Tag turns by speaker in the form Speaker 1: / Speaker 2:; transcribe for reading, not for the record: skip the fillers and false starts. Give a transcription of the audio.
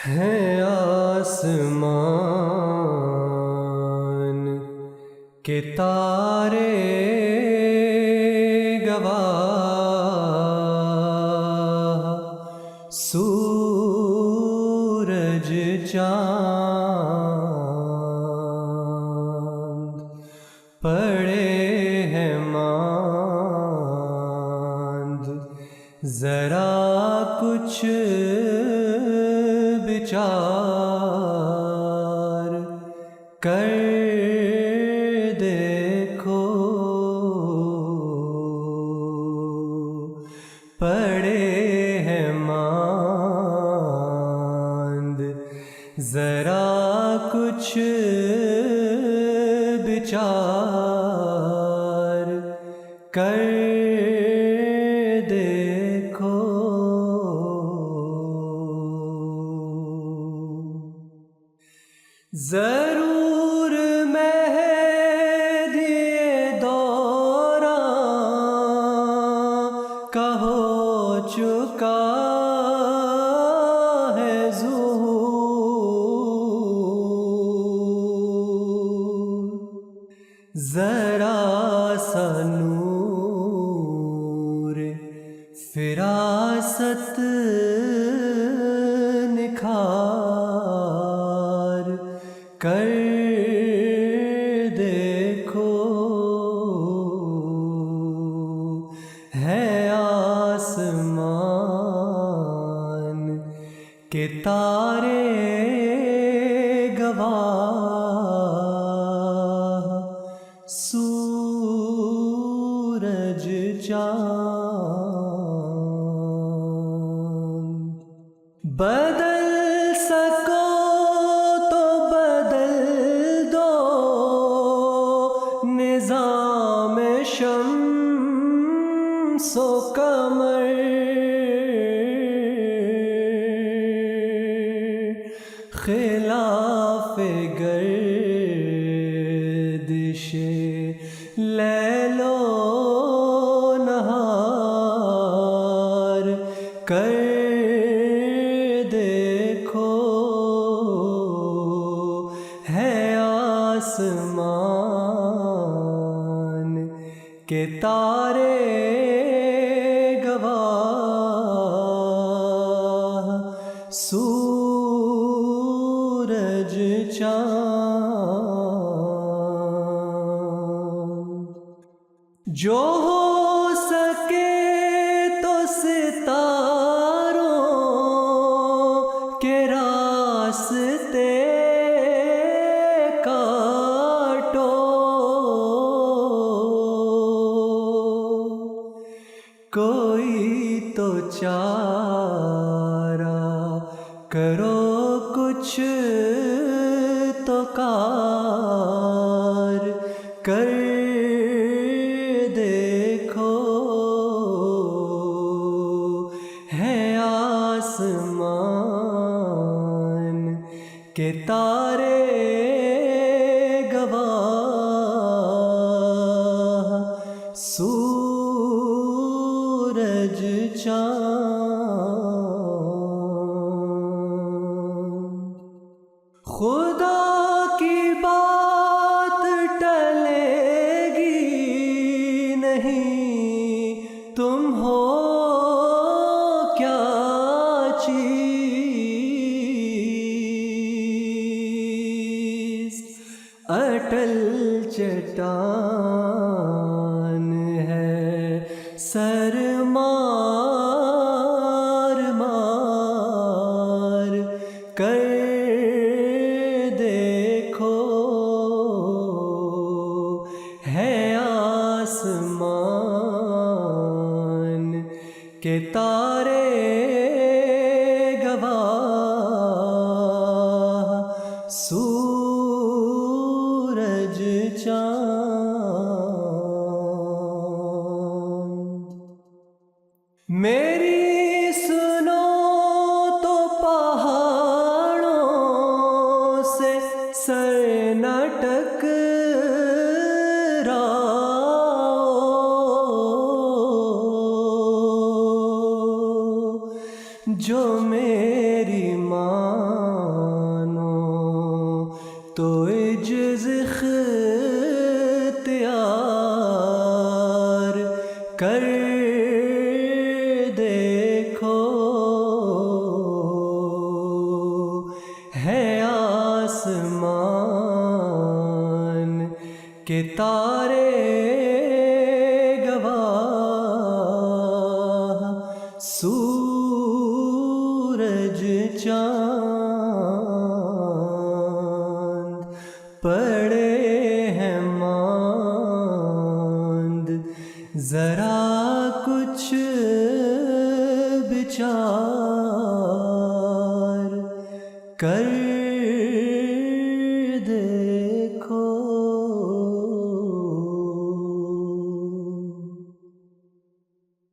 Speaker 1: ہیں آسمان کے تارے گواہ، سورج چاند پڑے ہیں ماند، ذرا کچھ بچار کر دیکھو، پڑے ہیں ماند، ذرا کچھ بچار کر دیکھو۔ ضرور مہدی دوراں کا ہو چکا ہے ظہور، ذرا سا نور فراست نکھار کر دیکھو، ہے آسمان کے تارے گواہ، سورج چاند۔ بدل سکو تو بدل دو نظام شمس و قمر، خلاف گردش لیل و نہار کر دیکھو، ہے آسمان کے تارے گواہ، سورج چاند۔ جو ہو سکے تو ستاروں کے راستے کاٹو، کوئی تو چارہ کرو، کچھ تو کار کر دیکھو، ہے آسمان کے تارے گواہ، سورج چاند۔ خدا کی بات ٹلے گی نہیں، تم ہو کیا چیز، اٹل چٹان ہے سر مار مار کر دیکھو، ہے آسمان کے تارے گواہ، سورج چاند۔ میری سنو تو پہاڑوں سے سر نہ ٹکراؤ، جو میرے میری مانو تو عجز اختیار کر دیکھو، ہے آسمان کے تارے گواہ، سورج چاند پڑے ہیں ماند، ذرا کچھ بچار کر